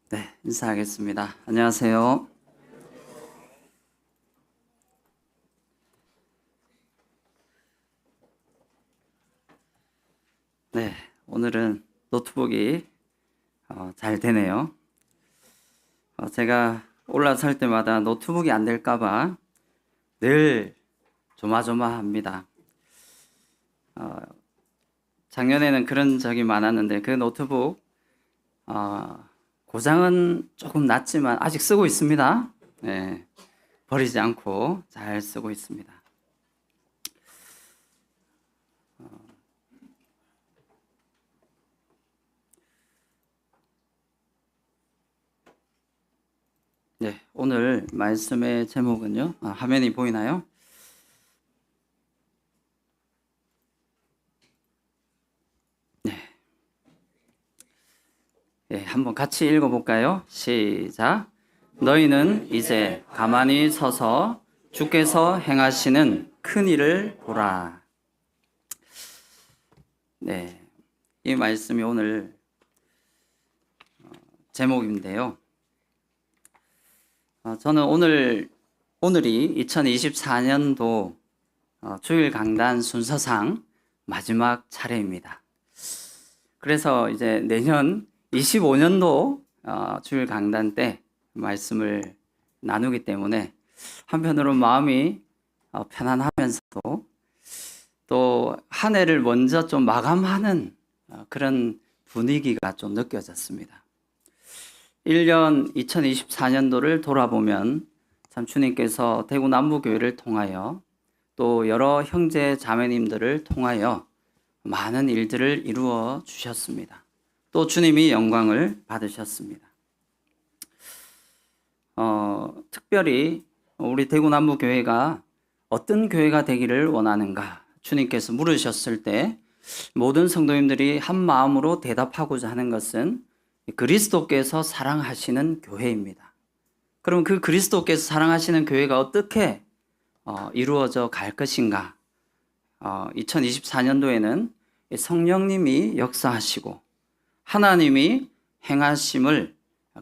네, 인사하겠습니다. 안녕하세요. 네, 오늘은 노트북이 잘 되네요. 제가 올라설 때마다 노트북이 안 될까봐 늘 조마조마합니다. 작년에는 그런 적이 많았는데 그 노트북 고장은 조금 났지만 아직 쓰고 있습니다. 네, 버리지 않고 잘 쓰고 있습니다. 네, 오늘 말씀의 제목은요. 화면이 보이나요? 네, 한번 같이 읽어볼까요? 시작. 너희는 이제 가만히 서서 주께서 행하시는 큰 일을 보라. 네, 이 말씀이 오늘 제목인데요. 저는 오늘이 2024년도 주일 강단 순서상 마지막 차례입니다. 그래서 이제 내년 25년도 주일 강단 때 말씀을 나누기 때문에 한편으로 마음이 편안하면서도 또 한 해를 먼저 좀 마감하는 그런 분위기가 좀 느껴졌습니다. 1년 2024년도를 돌아보면 참 주님께서 대구 남부교회를 통하여 또 여러 형제 자매님들을 통하여 많은 일들을 이루어 주셨습니다. 또 주님이 영광을 받으셨습니다. 특별히 우리 대구 남부교회가 어떤 교회가 되기를 원하는가 주님께서 물으셨을 때 모든 성도님들이 한 마음으로 대답하고자 하는 것은 그리스도께서 사랑하시는 교회입니다. 그럼 그 그리스도께서 사랑하시는 교회가 어떻게 이루어져 갈 것인가? 2024년도에는 성령님이 역사하시고 하나님이 행하심을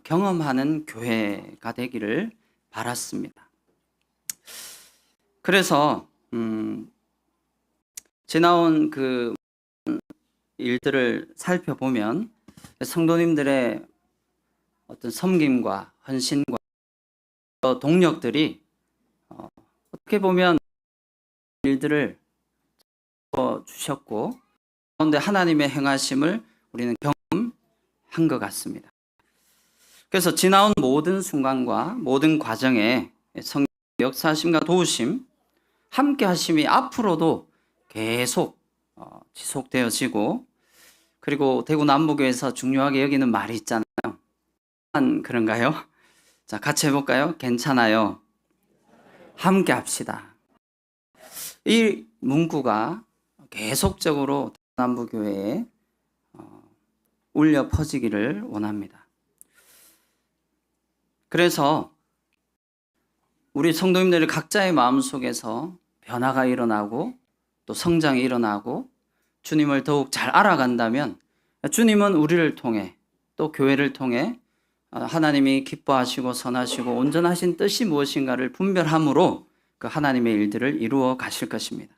경험하는 교회가 되기를 바랐습니다. 그래서 지나온 그 일들을 살펴보면 성도님들의 어떤 섬김과 헌신과 동력들이 어떻게 보면 일들을 주셨고 그런데 하나님의 행하심을 우리는 경험한 것 같습니다. 그래서 지나온 모든 순간과 모든 과정에 성령 역사하심과 도우심, 함께 하심이 앞으로도 계속 지속되어지고 그리고 대구 남부교회에서 중요하게 여기는 말이 있잖아요. 그런가요? 자, 같이 해볼까요? 괜찮아요. 함께 합시다. 이 문구가 계속적으로 남부교회에 울려 퍼지기를 원합니다. 그래서 우리 성도님들이 각자의 마음속에서 변화가 일어나고 또 성장이 일어나고 주님을 더욱 잘 알아간다면 주님은 우리를 통해 또 교회를 통해 하나님이 기뻐하시고 선하시고 온전하신 뜻이 무엇인가를 분별함으로 그 하나님의 일들을 이루어 가실 것입니다.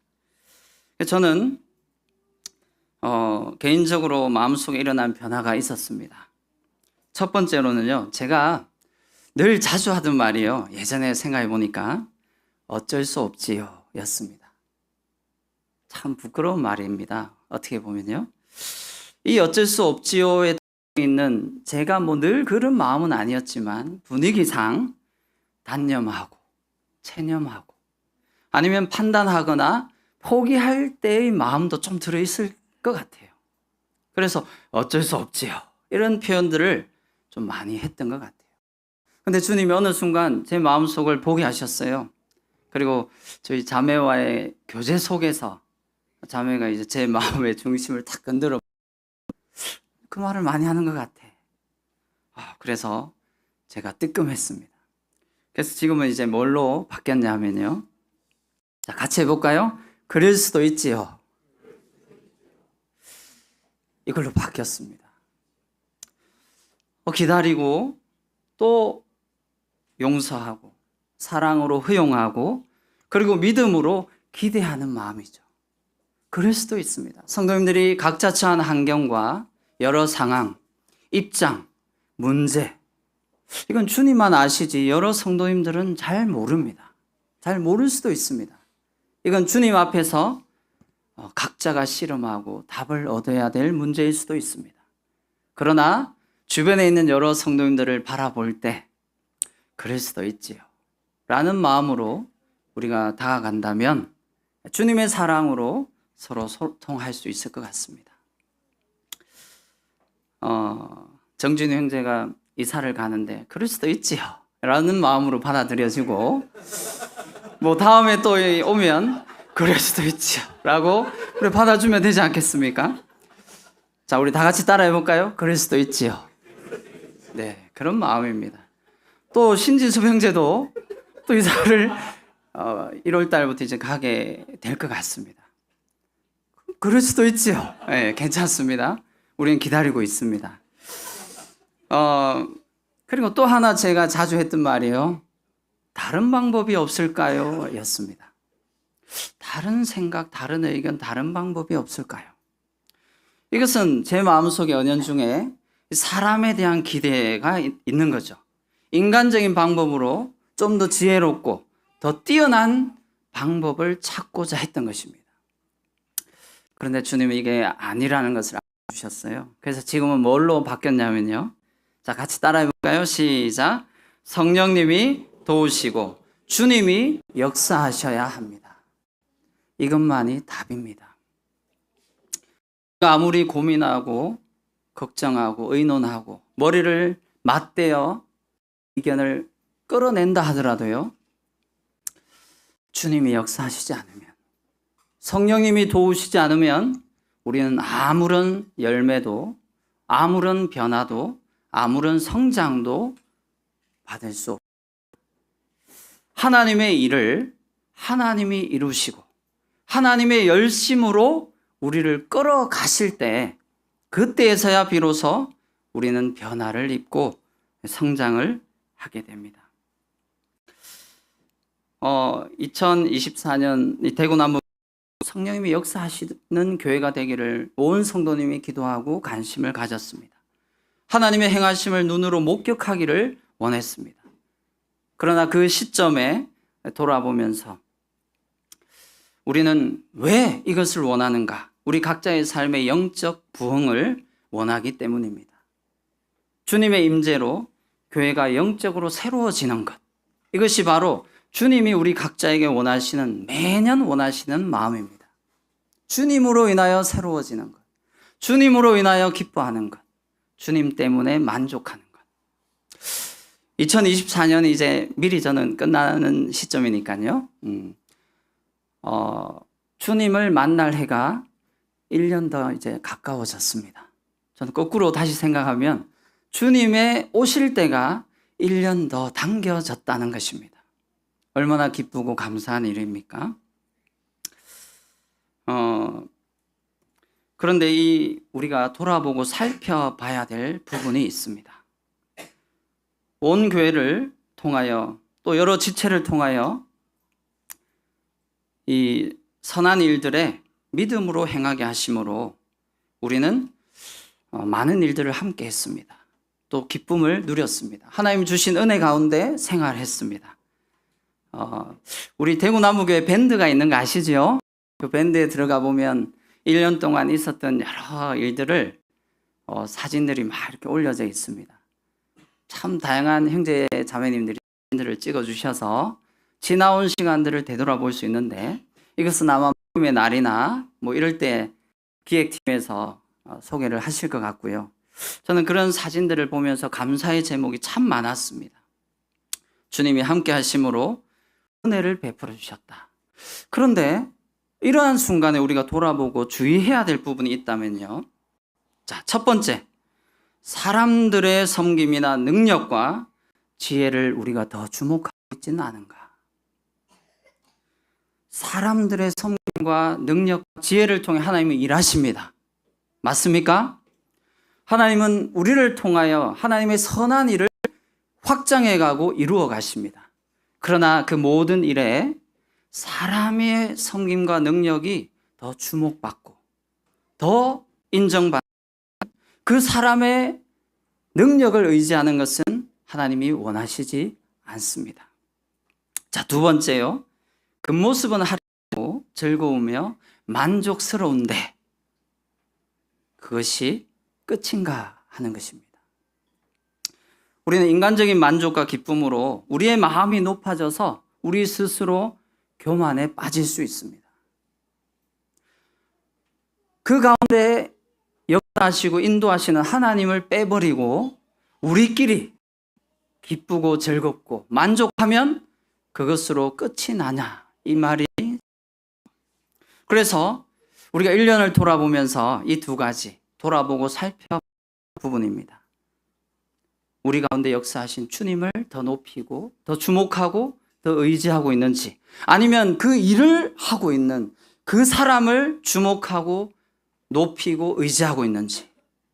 저는 개인적으로 마음속에 일어난 변화가 있었습니다. 첫 번째로는요, 제가 늘 자주 하던 말이요. 예전에 생각해 보니까 어쩔 수 없지요 였습니다. 참 부끄러운 말입니다. 어떻게 보면요. 이 어쩔 수 없지요에 있는 제가 뭐 늘 그런 마음은 아니었지만 분위기상 단념하고 체념하고 아니면 판단하거나 포기할 때의 마음도 좀 들어있을 것 같아요. 그래서 어쩔 수 없지요 이런 표현들을 좀 많이 했던 것 같아요. 근데 주님이 어느 순간 제 마음속을 보게 하셨어요. 그리고 저희 자매와의 교제 속에서 자매가 이제 제 마음의 중심을 탁 건드려 그 말을 많이 하는 것 같아. 그래서 제가 뜨끔했습니다. 그래서 지금은 이제 뭘로 바뀌었냐 하면요. 자, 같이 해볼까요? 그럴 수도 있지요. 이걸로 바뀌었습니다. 기다리고 또 용서하고 사랑으로 허용하고 그리고 믿음으로 기대하는 마음이죠. 그럴 수도 있습니다. 성도님들이 각자 처한 환경과 여러 상황, 입장, 문제, 이건 주님만 아시지 여러 성도님들은 잘 모릅니다. 잘 모를 수도 있습니다. 이건 주님 앞에서 각자가 씨름하고 답을 얻어야 될 문제일 수도 있습니다. 그러나 주변에 있는 여러 성도님들을 바라볼 때 그럴 수도 있지요 라는 마음으로 우리가 다가간다면 주님의 사랑으로 서로 소통할 수 있을 것 같습니다. 정진우 형제가 이사를 가는데 그럴 수도 있지요 라는 마음으로 받아들여지고 뭐 다음에 또 오면 그럴 수도 있지요 라고 우리 받아주면 되지 않겠습니까? 자, 우리 다 같이 따라해 볼까요? 그럴 수도 있지요. 네, 그런 마음입니다. 또 신진수 형제도 또 이사를 1월 달부터 이제 가게 될 것 같습니다. 그럴 수도 있지요. 네, 괜찮습니다. 우리는 기다리고 있습니다. 그리고 또 하나 제가 자주 했던 말이에요. 다른 방법이 없을까요? 였습니다. 다른 생각, 다른 의견, 다른 방법이 없을까요? 이것은 제 마음속에 은연중에 사람에 대한 기대가 있는 거죠. 인간적인 방법으로 좀 더 지혜롭고 더 뛰어난 방법을 찾고자 했던 것입니다. 그런데 주님이 이게 아니라는 것을 알려주셨어요. 그래서 지금은 뭘로 바뀌었냐면요. 자, 같이 따라해 볼까요? 시작. 성령님이 도우시고 주님이 역사하셔야 합니다. 이것만이 답입니다. 아무리 고민하고 걱정하고 의논하고 머리를 맞대어 의견을 끌어낸다 하더라도요. 주님이 역사하시지 않으면, 성령님이 도우시지 않으면 우리는 아무런 열매도, 아무런 변화도, 아무런 성장도 받을 수 없습니다. 하나님의 일을 하나님이 이루시고 하나님의 열심으로 우리를 끌어가실 때 그때에서야 비로소 우리는 변화를 입고 성장을 하게 됩니다. 2024년 대구남부 성령님이 역사하시는 교회가 되기를 온 성도님이 기도하고 관심을 가졌습니다. 하나님의 행하심을 눈으로 목격하기를 원했습니다. 그러나 그 시점에 돌아보면서 우리는 왜 이것을 원하는가? 우리 각자의 삶의 영적 부흥을 원하기 때문입니다. 주님의 임재로 교회가 영적으로 새로워지는 것. 이것이 바로 주님이 우리 각자에게 원하시는, 매년 원하시는 마음입니다. 주님으로 인하여 새로워지는 것. 주님으로 인하여 기뻐하는 것. 주님 때문에 만족하는 것. 2024년이 이제 미리 저는 끝나는 시점이니까요. 주님을 만날 해가 1년 더 이제 가까워졌습니다. 저는 거꾸로 다시 생각하면 주님의 오실 때가 1년 더 당겨졌다는 것입니다. 얼마나 기쁘고 감사한 일입니까? 그런데 우리가 돌아보고 살펴봐야 될 부분이 있습니다. 온 교회를 통하여 또 여러 지체를 통하여 이 선한 일들에 믿음으로 행하게 하심으로 우리는 많은 일들을 함께 했습니다. 또 기쁨을 누렸습니다. 하나님 주신 은혜 가운데 생활했습니다. 우리 대구나무교회 밴드가 있는 거 아시죠? 그 밴드에 들어가 보면 1년 동안 있었던 여러 일들을 사진들이 막 이렇게 올려져 있습니다. 참 다양한 형제 자매님들이 사진들을 찍어주셔서 지나온 시간들을 되돌아볼 수 있는데 이것은 아마 모임의 날이나 뭐 이럴 때 기획팀에서 소개를 하실 것 같고요. 저는 그런 사진들을 보면서 감사의 제목이 참 많았습니다. 주님이 함께 하심으로 은혜를 베풀어 주셨다. 그런데 이러한 순간에 우리가 돌아보고 주의해야 될 부분이 있다면요. 자, 첫 번째, 사람들의 섬김이나 능력과 지혜를 우리가 더 주목하고 있지는 않은가. 사람들의 섬김과 능력, 지혜를 통해 하나님이 일하십니다. 맞습니까? 하나님은 우리를 통하여 하나님의 선한 일을 확장해가고 이루어 가십니다. 그러나 그 모든 일에 사람의 섬김과 능력이 더 주목받고 더 인정받는 그 사람의 능력을 의지하는 것은 하나님이 원하시지 않습니다. 자, 두 번째요. 그 모습은 하루고 즐거우며 만족스러운데 그것이 끝인가 하는 것입니다. 우리는 인간적인 만족과 기쁨으로 우리의 마음이 높아져서 우리 스스로 교만에 빠질 수 있습니다. 그 가운데 역사하시고 인도하시는 하나님을 빼버리고 우리끼리 기쁘고 즐겁고 만족하면 그것으로 끝이 나냐 이 말이. 그래서 우리가 1년을 돌아보면서 이 두 가지 돌아보고 살펴볼 부분입니다. 우리 가운데 역사하신 주님을 더 높이고 더 주목하고 더 의지하고 있는지, 아니면 그 일을 하고 있는 그 사람을 주목하고 높이고 의지하고 있는지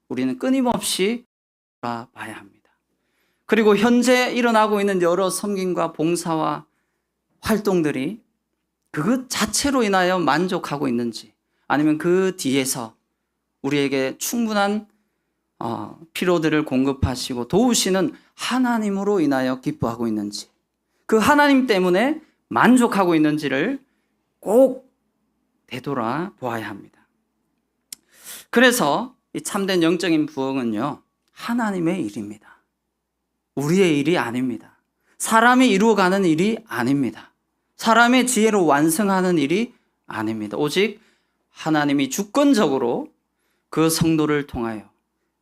우리는 끊임없이 돌아봐야 합니다. 그리고 현재 일어나고 있는 여러 섬김과 봉사와 활동들이 그것 자체로 인하여 만족하고 있는지, 아니면 그 뒤에서 우리에게 충분한 필요들을 공급하시고 도우시는 하나님으로 인하여 기뻐하고 있는지, 그 하나님 때문에 만족하고 있는지를 꼭 되돌아 보아야 합니다. 그래서 이 참된 영적인 부흥은요, 하나님의 일입니다. 우리의 일이 아닙니다. 사람이 이루어가는 일이 아닙니다. 사람의 지혜로 완성하는 일이 아닙니다. 오직 하나님이 주권적으로 그 성도를 통하여,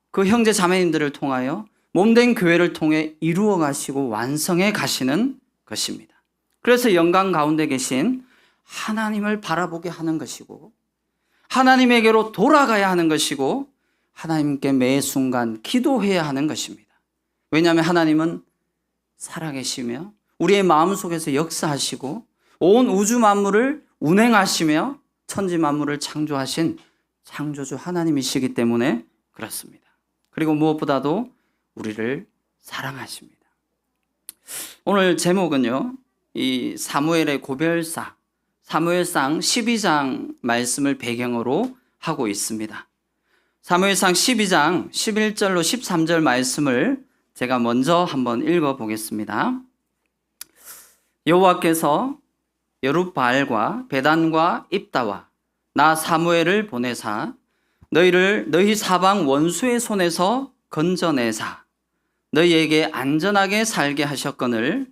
그 형제 자매님들을 통하여 몸된 교회를 통해 이루어 가시고 완성해 가시는 것입니다. 그래서 영광 가운데 계신 하나님을 바라보게 하는 것이고, 하나님에게로 돌아가야 하는 것이고, 하나님께 매 순간 기도해야 하는 것입니다. 왜냐하면 하나님은 살아계시며 우리의 마음속에서 역사하시고 온 우주 만물을 운행하시며 천지 만물을 창조하신 창조주 하나님이시기 때문에 그렇습니다. 그리고 무엇보다도 우리를 사랑하십니다. 오늘 제목은요, 이 사무엘의 고별사, 사무엘상 12장 말씀을 배경으로 하고 있습니다. 사무엘상 12장 11절로 13절 말씀을 제가 먼저 한번 읽어보겠습니다. 여호와께서 여룻바알과 베단과 입다와 나 사무엘을 보내사 너희를 너희 사방 원수의 손에서 건져내사 너희에게 안전하게 살게 하셨거늘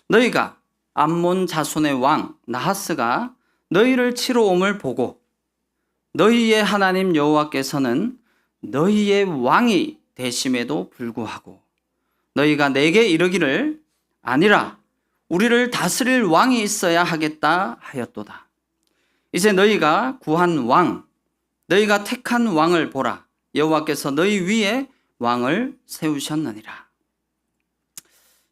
너희가 암몬 자손의 왕 나하스가 너희를 치러 옴을 보고 너희의 하나님 여호와께서는 너희의 왕이 되심에도 불구하고 너희가 내게 이르기를 아니라 우리를 다스릴 왕이 있어야 하겠다 하였도다. 이제 너희가 구한 왕, 너희가 택한 왕을 보라. 여호와께서 너희 위에 왕을 세우셨느니라.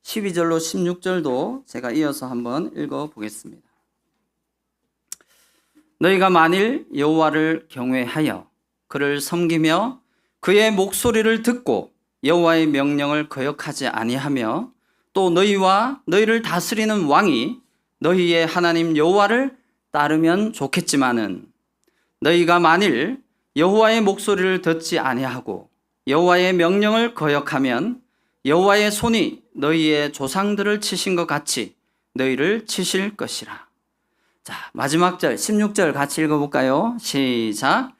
12절로 16절도 제가 이어서 한번 읽어보겠습니다. 너희가 만일 여호와를 경외하여 그를 섬기며 그의 목소리를 듣고 여호와의 명령을 거역하지 아니하며 또 너희와 너희를 다스리는 왕이 너희의 하나님 여호와를 따르면 좋겠지만은 너희가 만일 여호와의 목소리를 듣지 아니하고 여호와의 명령을 거역하면 여호와의 손이 너희의 조상들을 치신 것 같이 너희를 치실 것이라. 자, 마지막 절 16절 같이 읽어볼까요? 시작.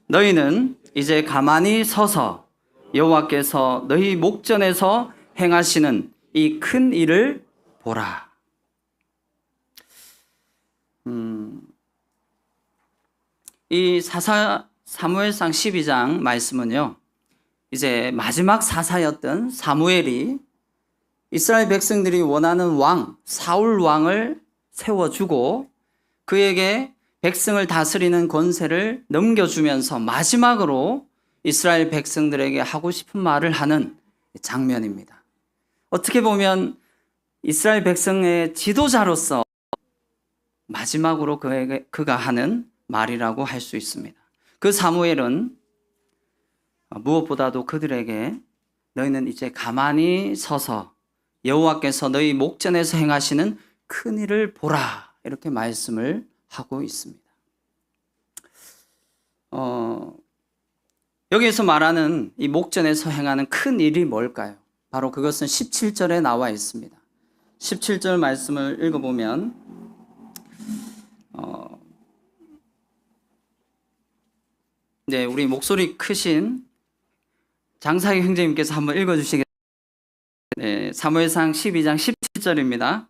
너희는 이제 가만히 서서 여호와께서 너희 목전에서 행하시는 이 큰 일을 보라. 이 사무엘상 12장 말씀은요, 이제 마지막 사사였던 사무엘이 이스라엘 백성들이 원하는 왕, 사울 왕을 세워주고 그에게 백성을 다스리는 권세를 넘겨주면서 마지막으로 이스라엘 백성들에게 하고 싶은 말을 하는 장면입니다. 어떻게 보면 이스라엘 백성의 지도자로서 마지막으로 그가 하는 말이라고 할 수 있습니다. 그 사무엘은 무엇보다도 그들에게 너희는 이제 가만히 서서 여호와께서 너희 목전에서 행하시는 큰 일을 보라, 이렇게 말씀을 하고 있습니다. 여기에서 말하는 이 목전에서 행하는 큰 일이 뭘까요? 바로 그것은 17절에 나와 있습니다. 17절 말씀을 읽어보면 네, 우리 목소리 크신 장사희 형제님께서 한번 읽어주시겠습니다. 네, 사무엘상 12장 17절입니다.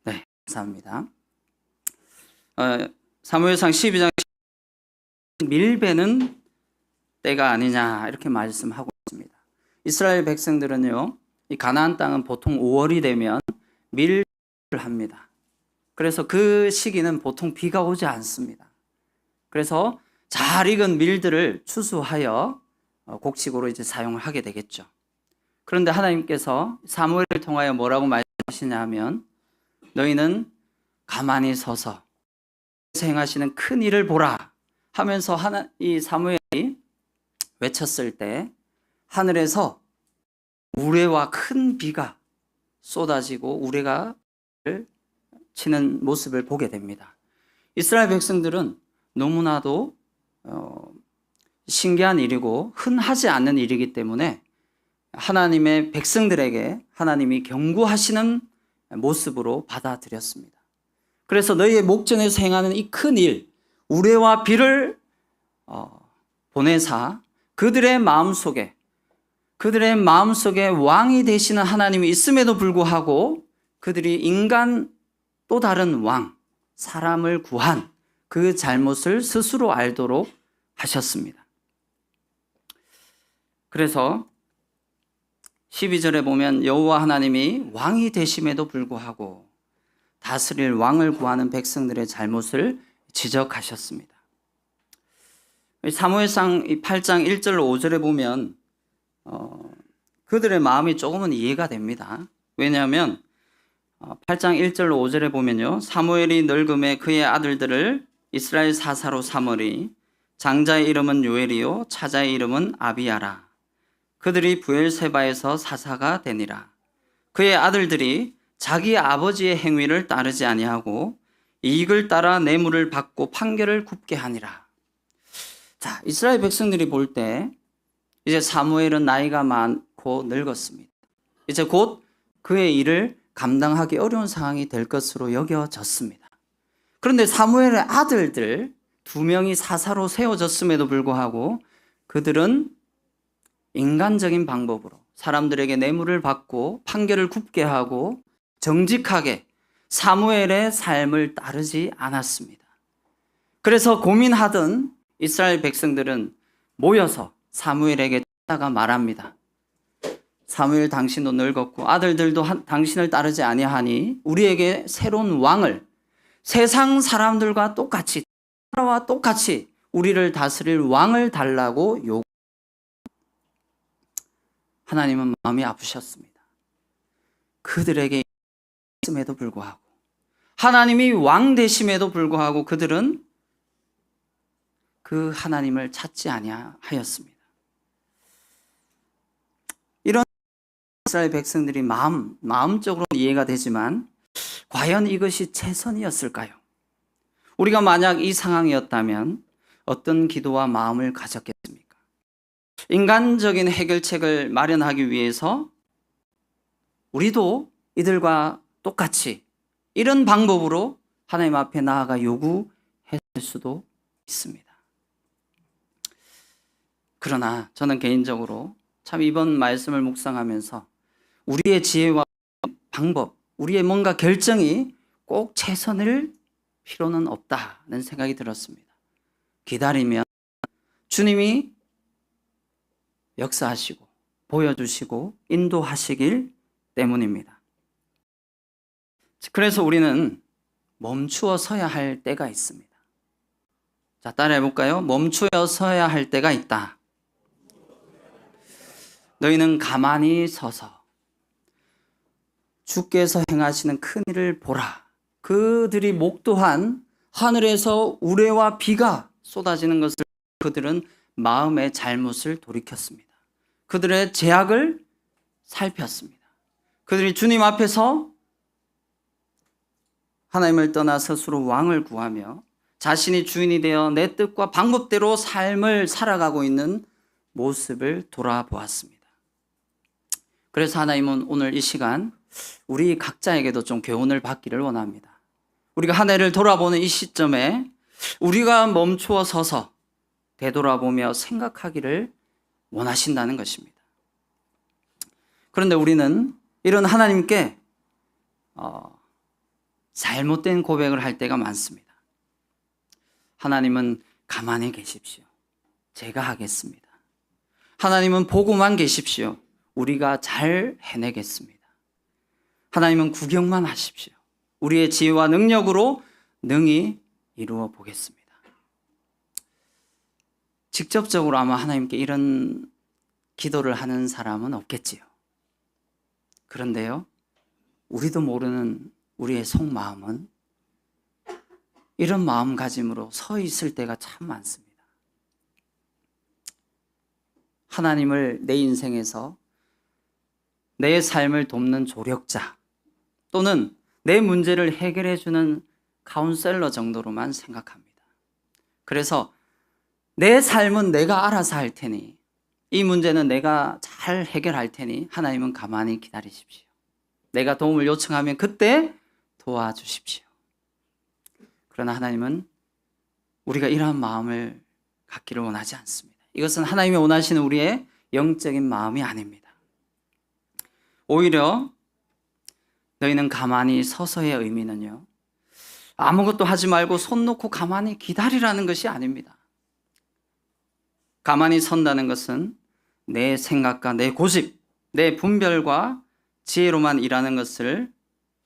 네, 감사합니다. 사무엘상 12장 밀배는 때가 아니냐, 이렇게 말씀하고 있습니다. 이스라엘 백성들은요, 이 가나안 땅은 보통 5월이 되면 밀배를 합니다. 그래서 그 시기는 보통 비가 오지 않습니다. 그래서 잘 익은 밀들을 추수하여 곡식으로 이제 사용을 하게 되겠죠. 그런데 하나님께서 사무엘을 통하여 뭐라고 말씀하시냐 하면, 너희는 가만히 서서 행하시는 큰 일을 보라 하면서 이 사무엘이 외쳤을 때 하늘에서 우레와 큰 비가 쏟아지고 우레가 치는 모습을 보게 됩니다. 이스라엘 백성들은 너무나도 신기한 일이고 흔하지 않는 일이기 때문에 하나님의 백성들에게 하나님이 경고하시는 모습으로 받아들였습니다. 그래서 너희의 목전에서 행하는 이 큰 일, 우레와 비를 보내사 그들의 마음속에 왕이 되시는 하나님이 있음에도 불구하고 그들이 인간 또 다른 왕, 사람을 구한 그 잘못을 스스로 알도록 하셨습니다. 그래서 12절에 보면 여호와 하나님이 왕이 되심에도 불구하고 다스릴 왕을 구하는 백성들의 잘못을 지적하셨습니다. 사무엘상 8장 1절 5절에 보면 그들의 마음이 조금은 이해가 됩니다. 왜냐하면 8장 1절 5절에 보면요, 사무엘이 늙음에 그의 아들들을 이스라엘 사사로 삼으리. 장자의 이름은 요엘이요 차자의 이름은 아비야라. 그들이 부엘세바에서 사사가 되니라. 그의 아들들이 자기 아버지의 행위를 따르지 아니하고 이익을 따라 뇌물을 받고 판결을 굽게 하니라. 자, 이스라엘 백성들이 볼 때 이제 사무엘은 나이가 많고 늙었습니다. 이제 곧 그의 일을 감당하기 어려운 상황이 될 것으로 여겨졌습니다. 그런데 사무엘의 아들들 2명이 사사로 세워졌음에도 불구하고 그들은 인간적인 방법으로 사람들에게 뇌물을 받고 판결을 굽게 하고 정직하게 사무엘의 삶을 따르지 않았습니다. 그래서 고민하던 이스라엘 백성들은 모여서 사무엘에게 다가 말합니다. 사무엘, 당신도 늙었고 아들들도 당신을 따르지 아니하니 우리에게 새로운 왕을, 세상 사람들과 똑같이, 나라와 똑같이 우리를 다스릴 왕을 달라고 요구. 하나님은 마음이 아프셨습니다. 그들에게 있음에도 불구하고, 하나님이 왕 되심에도 불구하고 그들은 그 하나님을 찾지 아니하였습니다. 이런 이스라엘 백성들이 마음적으로 이해가 되지만 과연 이것이 최선이었을까요? 우리가 만약 이 상황이었다면 어떤 기도와 마음을 가졌겠습니까? 인간적인 해결책을 마련하기 위해서 우리도 이들과 똑같이 이런 방법으로 하나님 앞에 나아가 요구했을 수도 있습니다. 그러나 저는 개인적으로 참 이번 말씀을 묵상하면서 우리의 지혜와 방법, 우리의 뭔가 결정이 꼭 최선일 필요는 없다는 생각이 들었습니다. 기다리면 주님이 역사하시고 보여주시고 인도하시길 때문입니다. 그래서 우리는 멈추어 서야 할 때가 있습니다. 자, 따라해 볼까요? 멈추어 서야 할 때가 있다. 너희는 가만히 서서 주께서 행하시는 큰 일을 보라. 그들이 목도한 하늘에서 우레와 비가 쏟아지는 것을 그들은 마음의 잘못을 돌이켰습니다. 그들의 죄악을 살폈습니다. 그들이 주님 앞에서 하나님을 떠나 스스로 왕을 구하며 자신이 주인이 되어 내 뜻과 방법대로 삶을 살아가고 있는 모습을 돌아보았습니다. 그래서 하나님은 오늘 이 시간 우리 각자에게도 좀 교훈을 받기를 원합니다. 우리가 한 해를 돌아보는 이 시점에 우리가 멈추어 서서 되돌아보며 생각하기를 원하신다는 것입니다. 그런데 우리는 이런 하나님께 잘못된 고백을 할 때가 많습니다. 하나님은 가만히 계십시오. 제가 하겠습니다. 하나님은 보고만 계십시오. 우리가 잘 해내겠습니다. 하나님은 구경만 하십시오. 우리의 지혜와 능력으로 능히 이루어 보겠습니다. 직접적으로 아마 하나님께 이런 기도를 하는 사람은 없겠지요. 그런데요, 우리도 모르는 우리의 속마음은 이런 마음가짐으로 서 있을 때가 참 많습니다. 하나님을 내 인생에서 내 삶을 돕는 조력자 또는 내 문제를 해결해 주는 카운셀러 정도로만 생각합니다. 그래서 내 삶은 내가 알아서 할 테니, 이 문제는 내가 잘 해결할 테니 하나님은 가만히 기다리십시오. 내가 도움을 요청하면 그때 도와주십시오. 그러나 하나님은 우리가 이러한 마음을 갖기를 원하지 않습니다. 이것은 하나님이 원하시는 우리의 영적인 마음이 아닙니다. 오히려 너희는 가만히 서서의 의미는요, 아무것도 하지 말고 손 놓고 가만히 기다리라는 것이 아닙니다. 가만히 선다는 것은 내 생각과 내 고집, 내 분별과 지혜로만 일하는 것을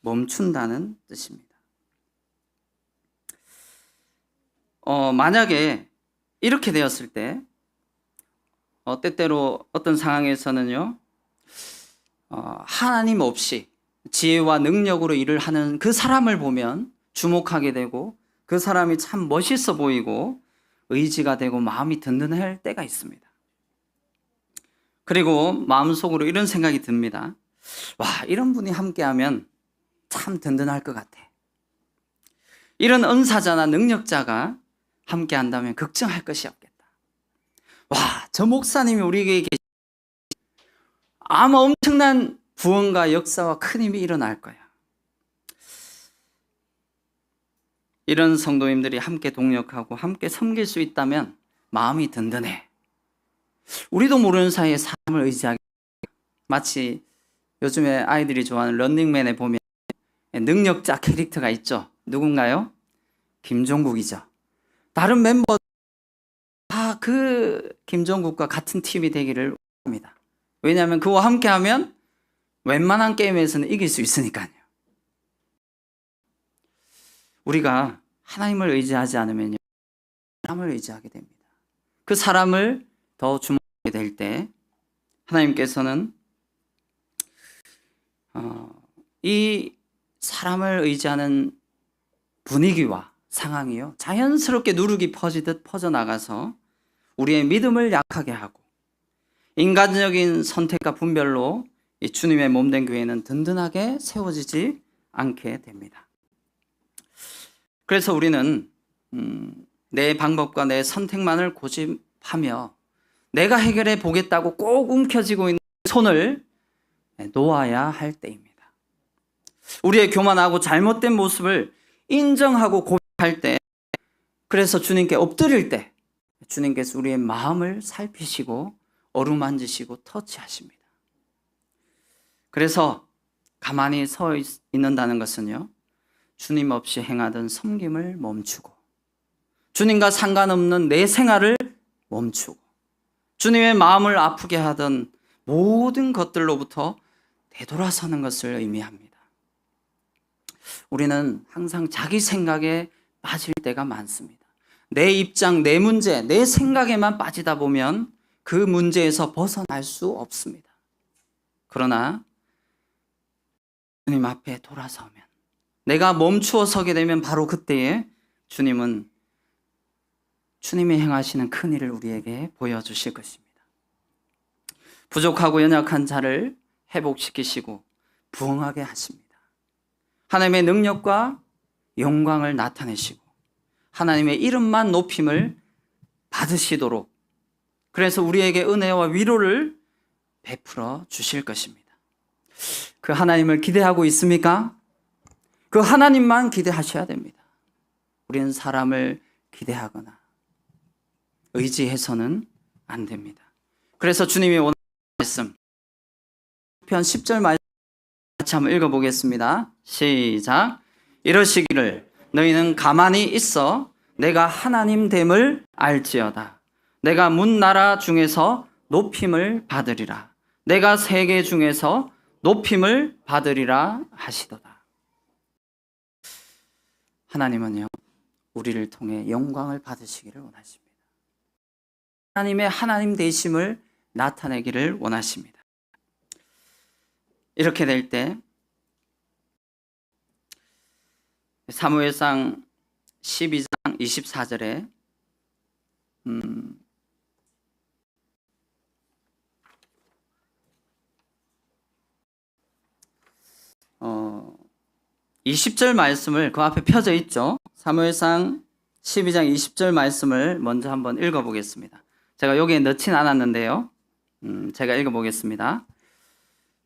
멈춘다는 뜻입니다. 만약에 이렇게 되었을 때, 때때로 어떤 상황에서는요, 하나님 없이 지혜와 능력으로 일을 하는 그 사람을 보면 주목하게 되고 그 사람이 참 멋있어 보이고 의지가 되고 마음이 든든할 때가 있습니다. 그리고 마음속으로 이런 생각이 듭니다. 와, 이런 분이 함께하면 참 든든할 것 같아. 이런 은사자나 능력자가 함께한다면 걱정할 것이 없겠다. 와, 저 목사님이 우리에게 아마 엄청난 구원과 역사와 큰 힘이 일어날 거야. 이런 성도님들이 함께 동력하고 함께 섬길 수 있다면 마음이 든든해. 우리도 모르는 사이에 사람을 의지하게, 마치 요즘에 아이들이 좋아하는 런닝맨에 보면 능력자 캐릭터가 있죠. 누군가요? 김종국이죠. 다른 멤버 다 그 김종국과 같은 팀이 되기를 합니다. 왜냐하면 그와 함께하면 웬만한 게임에서는 이길 수 있으니까요. 우리가 하나님을 의지하지 않으면요, 사람을 의지하게 됩니다. 그 사람을 더 주목하게 될 때 하나님께서는 이 사람을 의지하는 분위기와 상황이요, 자연스럽게 누룩이 퍼지듯 퍼져나가서 우리의 믿음을 약하게 하고 인간적인 선택과 분별로 이 주님의 몸된 교회는 든든하게 세워지지 않게 됩니다. 그래서 우리는 내 방법과 내 선택만을 고집하며 내가 해결해 보겠다고 꼭 움켜쥐고 있는 손을 놓아야 할 때입니다. 우리의 교만하고 잘못된 모습을 인정하고 고백할 때, 그래서 주님께 엎드릴 때 주님께서 우리의 마음을 살피시고 어루만지시고 터치하십니다. 그래서 가만히 서 있는다는 것은요, 주님 없이 행하던 섬김을 멈추고 주님과 상관없는 내 생활을 멈추고 주님의 마음을 아프게 하던 모든 것들로부터 되돌아서는 것을 의미합니다. 우리는 항상 자기 생각에 빠질 때가 많습니다. 내 입장, 내 문제, 내 생각에만 빠지다 보면 그 문제에서 벗어날 수 없습니다. 그러나 주님 앞에 돌아서면, 내가 멈추어 서게 되면 바로 그때에 주님은 주님이 행하시는 큰 일을 우리에게 보여주실 것입니다. 부족하고 연약한 자를 회복시키시고 부흥하게 하십니다. 하나님의 능력과 영광을 나타내시고 하나님의 이름만 높임을 받으시도록, 그래서 우리에게 은혜와 위로를 베풀어 주실 것입니다. 그 하나님을 기대하고 있습니까? 그 하나님만 기대하셔야 됩니다. 우리는 사람을 기대하거나 의지해서는 안 됩니다. 그래서 주님이 원하는 말씀, 편 10절 말씀 같이 한번 읽어보겠습니다. 시작. 이러시기를 너희는 가만히 있어 내가 하나님 됨을 알지어다. 내가 문나라 중에서 높임을 받으리라. 내가 세계 중에서 높임을 받으리라 하시도다. 하나님은요, 우리를 통해 영광을 받으시기를 원하십니다. 하나님의 하나님 되심을 나타내기를 원하십니다. 이렇게 될 때 사무엘상 12장 24절에 20절 말씀을, 그 앞에 펴져 있죠. 사무엘상 12장 20절 말씀을 먼저 한번 읽어보겠습니다. 제가 여기에 넣진 않았는데요. 제가 읽어보겠습니다.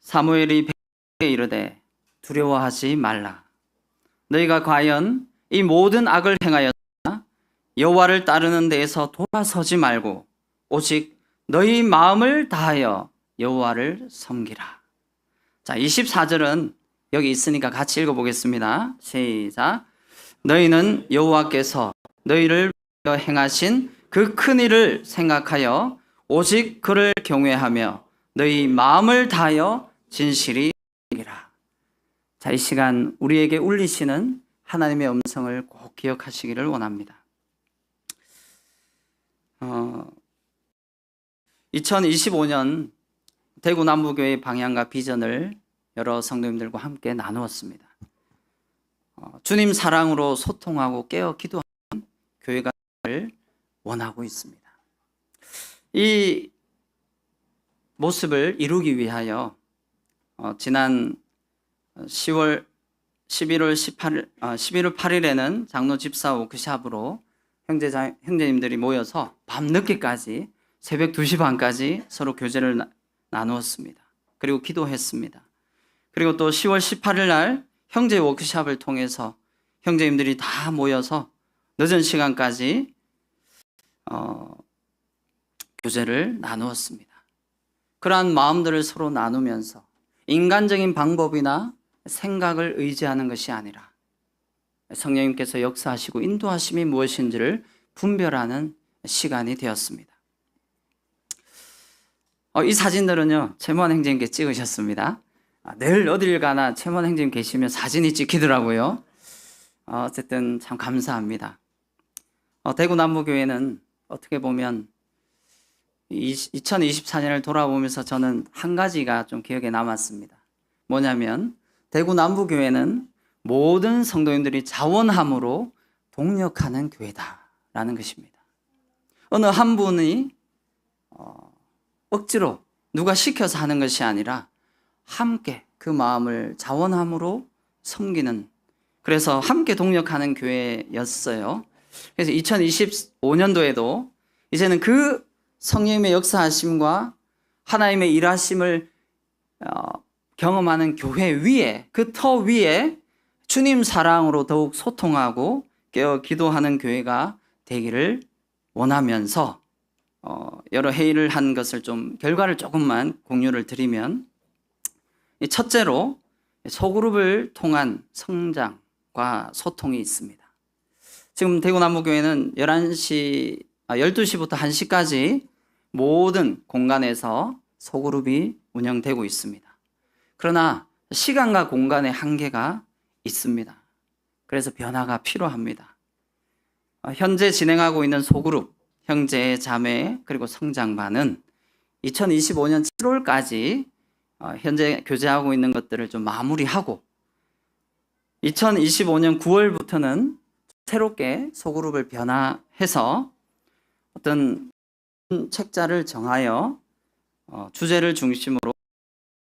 사무엘이 백성에게 이르되 두려워하지 말라. 너희가 과연 이 모든 악을 행하였으나 여호와를 따르는 데에서 돌아서지 말고 오직 너희 마음을 다하여 여호와를 섬기라. 자, 24절은 여기 있으니까 같이 읽어보겠습니다. 시작. 너희는 여호와께서 너희를 위하여 행하신 그 큰 일을 생각하여 오직 그를 경외하며 너희 마음을 다하여 진실히 섬기라. 자, 이 시간 우리에게 울리시는 하나님의 음성을 꼭 기억하시기를 원합니다. 2025년 대구 남부교회 방향과 비전을 여러 성도님들과 함께 나누었습니다. 주님 사랑으로 소통하고 깨어 기도하는 교회가 되기를 원하고 있습니다. 이 모습을 이루기 위하여 지난 11월 8일에는 장로 집사 워크숍으로 형제님들이 모여서 밤늦게까지 새벽 2시 반까지 서로 교제를 나누었습니다. 그리고 기도했습니다. 그리고 또 10월 18일 날 형제 워크숍을 통해서 형제님들이 다 모여서 늦은 시간까지 교제를 나누었습니다. 그러한 마음들을 서로 나누면서 인간적인 방법이나 생각을 의지하는 것이 아니라 성령님께서 역사하시고 인도하심이 무엇인지를 분별하는 시간이 되었습니다. 이 사진들은요, 최무한 행제님께 찍으셨습니다. 늘 어딜 가나 최무한 행제님 계시면 사진이 찍히더라고요. 어쨌든 참 감사합니다. 대구 남부교회는 어떻게 보면 2024년을 돌아보면서 저는 한 가지가 좀 기억에 남았습니다. 뭐냐면 대구 남부교회는 모든 성도님들이 자원함으로 동력하는 교회다라는 것입니다. 어느 한 분이 억지로 누가 시켜서 하는 것이 아니라 함께 그 마음을 자원함으로 섬기는, 그래서 함께 동력하는 교회였어요. 그래서 2025년도에도 이제는 그 성령님의 역사하심과 하나님의 일하심을 경험하는 교회 위에, 그 터 위에 주님 사랑으로 더욱 소통하고 깨어 기도하는 교회가 되기를 원하면서 여러 회의를 한 것을 좀 결과를 조금만 공유를 드리면, 첫째로 소그룹을 통한 성장과 소통이 있습니다. 지금 대구 남부교회는 12시부터 1시까지 모든 공간에서 소그룹이 운영되고 있습니다. 그러나 시간과 공간의 한계가 있습니다. 그래서 변화가 필요합니다. 현재 진행하고 있는 소그룹, 형제, 자매, 그리고 성장반은 2025년 7월까지 현재 교제하고 있는 것들을 좀 마무리하고 2025년 9월부터는 새롭게 소그룹을 변화해서 어떤 책자를 정하여 주제를 중심으로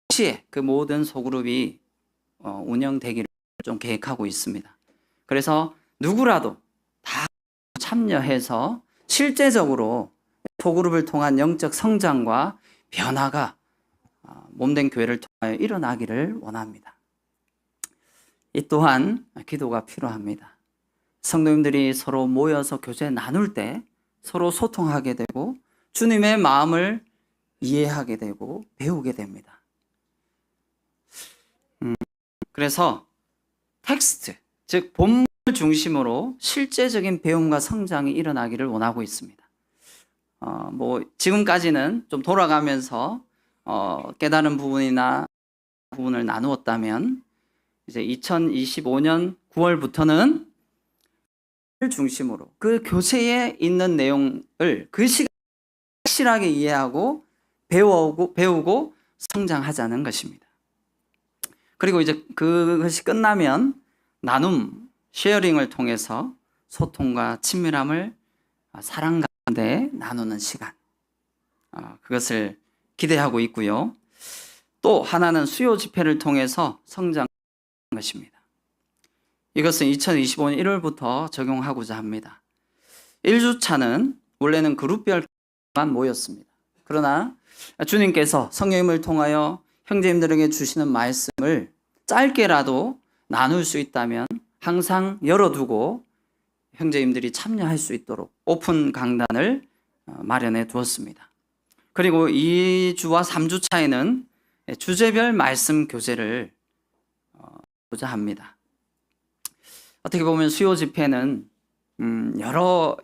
동시에 그 모든 소그룹이 운영되기를 좀 계획하고 있습니다. 그래서 누구라도 다 참여해서 실제적으로 소그룹을 통한 영적 성장과 변화가 몸된 교회를 통하여 일어나기를 원합니다. 이 또한 기도가 필요합니다. 성도님들이 서로 모여서 교제 나눌 때 서로 소통하게 되고 주님의 마음을 이해하게 되고 배우게 됩니다. 그래서 텍스트, 즉 본문을 중심으로 실제적인 배움과 성장이 일어나기를 원하고 있습니다. 지금까지는 좀 돌아가면서 깨달은 부분이나 부분을 나누었다면 이제 2025년 9월부터는 중심으로 그 교재에 있는 내용을 그 시간에 확실하게 이해하고 배우고 성장하자는 것입니다. 그리고 이제 그것이 끝나면 나눔, 쉐어링을 통해서 소통과 친밀함을 사랑 가운데 나누는 시간, 그것을 기대하고 있고요. 또 하나는 수요 집회를 통해서 성장하는 것입니다. 이것은 2025년 1월부터 적용하고자 합니다. 1주차는 원래는 그룹별만 모였습니다. 그러나 주님께서 성령님을 통하여 형제님들에게 주시는 말씀을 짧게라도 나눌 수 있다면 항상 열어두고 형제님들이 참여할 수 있도록 오픈 강단을 마련해 두었습니다. 그리고 2주와 3주차에는 주제별 말씀 교제를 하고자 합니다. 어떻게 보면 수요 집회는 여러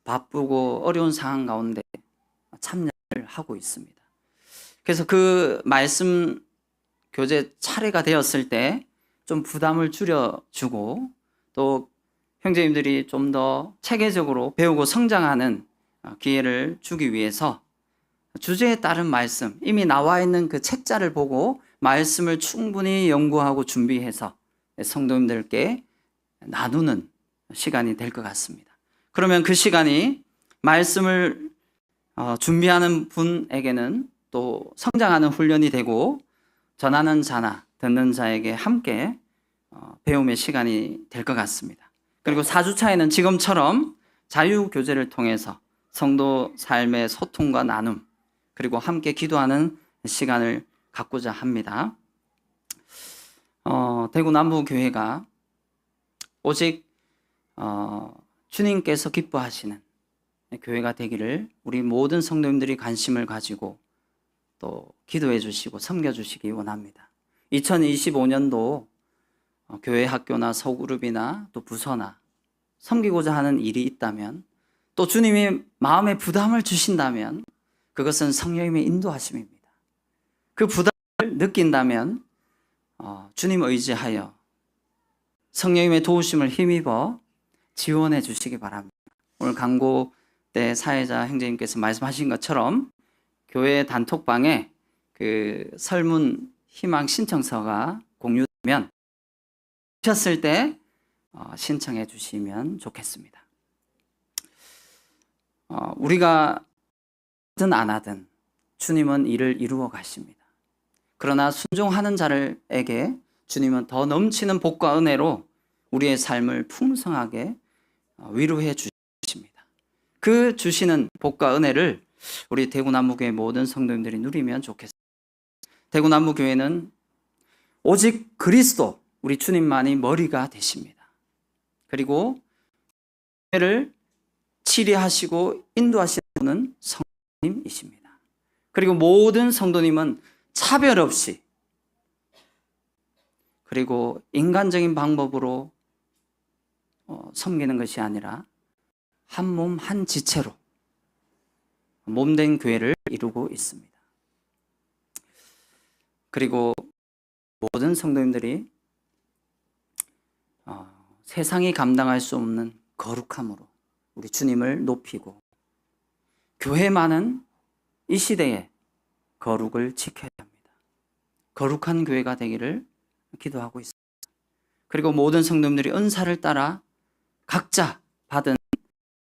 바쁘고 어려운 상황 가운데 참여를 하고 있습니다. 그래서 그 말씀 교제 차례가 되었을 때 좀 부담을 줄여주고 또 형제님들이 좀 더 체계적으로 배우고 성장하는 기회를 주기 위해서 주제에 따른 말씀, 이미 나와 있는 그 책자를 보고 말씀을 충분히 연구하고 준비해서 성도님들께 나누는 시간이 될 것 같습니다. 그러면 그 시간이 말씀을 준비하는 분에게는 또 성장하는 훈련이 되고 전하는 자나 듣는 자에게 함께 배움의 시간이 될 것 같습니다. 그리고 4주차에는 지금처럼 자유교제를 통해서 성도 삶의 소통과 나눔 그리고 함께 기도하는 시간을 갖고자 합니다. 대구 남부교회가 오직 주님께서 기뻐하시는 교회가 되기를 우리 모든 성도님들이 관심을 가지고 또 기도해 주시고 섬겨 주시기 원합니다. 2025년도 교회 학교나 소그룹이나 또 부서나 섬기고자 하는 일이 있다면 또 주님이 마음에 부담을 주신다면 그것은 성령님의 인도하심입니다. 그 부담을 느낀다면 주님 의지하여 성령님의 도우심을 힘입어 지원해 주시기 바랍니다. 오늘 강고 때 사회자 형제님께서 말씀하신 것처럼 교회 단톡방에 그 설문 희망 신청서가 공유되면 오셨을 때 신청해 주시면 좋겠습니다. 우리가 하든 안 하든 주님은 일을 이루어 가십니다. 그러나 순종하는 자들에게 주님은 더 넘치는 복과 은혜로 우리의 삶을 풍성하게 위로해 주십니다. 그 주시는 복과 은혜를 우리 대구남부교회 모든 성도님들이 누리면 좋겠습니다. 대구남부교회는 오직 그리스도, 우리 주님만이 머리가 되십니다. 그리고 교회를 치리하시고 인도하시는 분은 성령님이십니다. 그리고 모든 성도님은 차별 없이 그리고 인간적인 방법으로 섬기는 것이 아니라 한 몸 한 지체로 몸된 교회를 이루고 있습니다. 그리고 모든 성도님들이 세상이 감당할 수 없는 거룩함으로 우리 주님을 높이고 교회만은 이 시대에 거룩을 지켜야 합니다. 거룩한 교회가 되기를 기도하고 있습니다. 그리고 모든 성도님들이 은사를 따라 각자 받은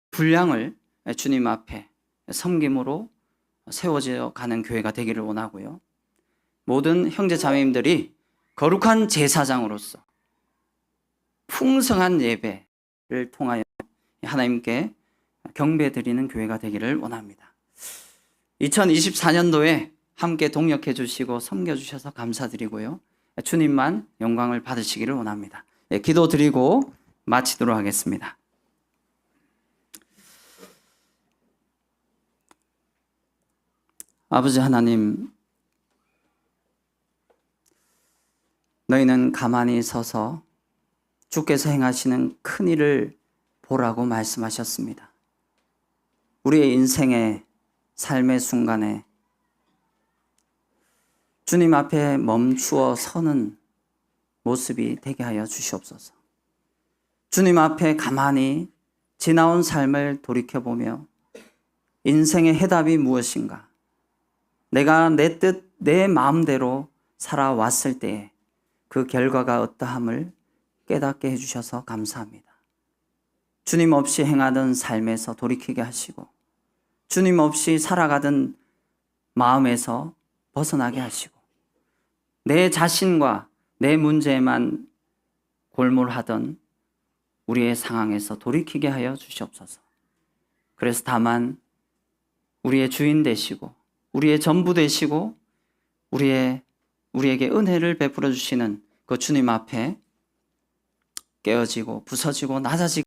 분량을 주님 앞에 섬김으로 세워져 가는 교회가 되기를 원하고요. 모든 형제 자매님들이 거룩한 제사장으로서 풍성한 예배를 통하여 하나님께 경배드리는 교회가 되기를 원합니다. 2024년도에 함께 동역해 주시고 섬겨 주셔서 감사드리고요. 주님만 영광을 받으시기를 원합니다. 기도드리고 마치도록 하겠습니다. 아버지 하나님, 너희는 가만히 서서 주께서 행하시는 큰 일을 보라고 말씀하셨습니다. 우리의 인생의 삶의 순간에 주님 앞에 멈추어 서는 모습이 되게 하여 주시옵소서. 주님 앞에 가만히 지나온 삶을 돌이켜보며 인생의 해답이 무엇인가, 내가 내 뜻, 내 마음대로 살아왔을 때에 그 결과가 어떠함을 깨닫게 해주셔서 감사합니다. 주님 없이 행하던 삶에서 돌이키게 하시고 주님 없이 살아가던 마음에서 벗어나게 하시고 내 자신과 내 문제에만 골몰하던 우리의 상황에서 돌이키게 하여 주시옵소서. 그래서 다만 우리의 주인 되시고 우리의 전부 되시고 우리에게 은혜를 베풀어 주시는 그 주님 앞에 깨어지고 부서지고 낮아지고